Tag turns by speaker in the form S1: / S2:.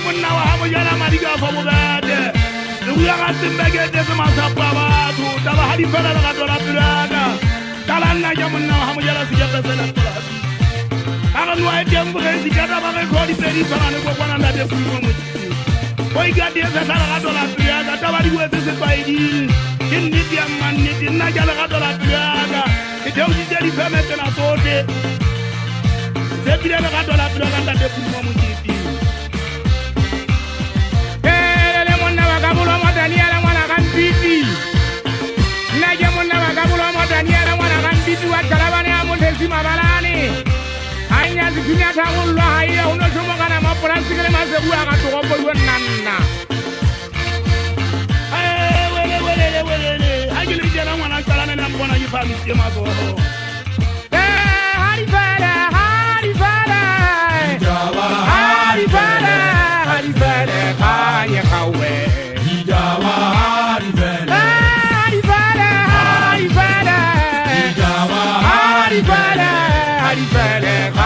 S1: monna wa habo jana mariga fa mo bade luya ga timbege de ma sa baba tu taba hadi fela ga dola pirana talana ja monna wa habo jana sija besela tola aga no ay dem bu si gada ba ko di peri fa ne ko kwana nda de fu mo mo boy gadi sa sala ga dola pirana taba di wete se baydi kin ni di amman ni di na jala ga dola pirana e de uji jeli fa metena sote se bi de ga dola pirana nda de fu mo mo ti Daniela mwana kan bibi naje mwana wakabulo mo Daniela mwana kan bibi wa kalabane amunde sima balani anya zikinya tawullo haya uno jomo kana ma prasikele masebu aka to ko boyo nanna wele agile jana mwana kalana na mbona yifami sema go hari fala kanya kawe Hari fala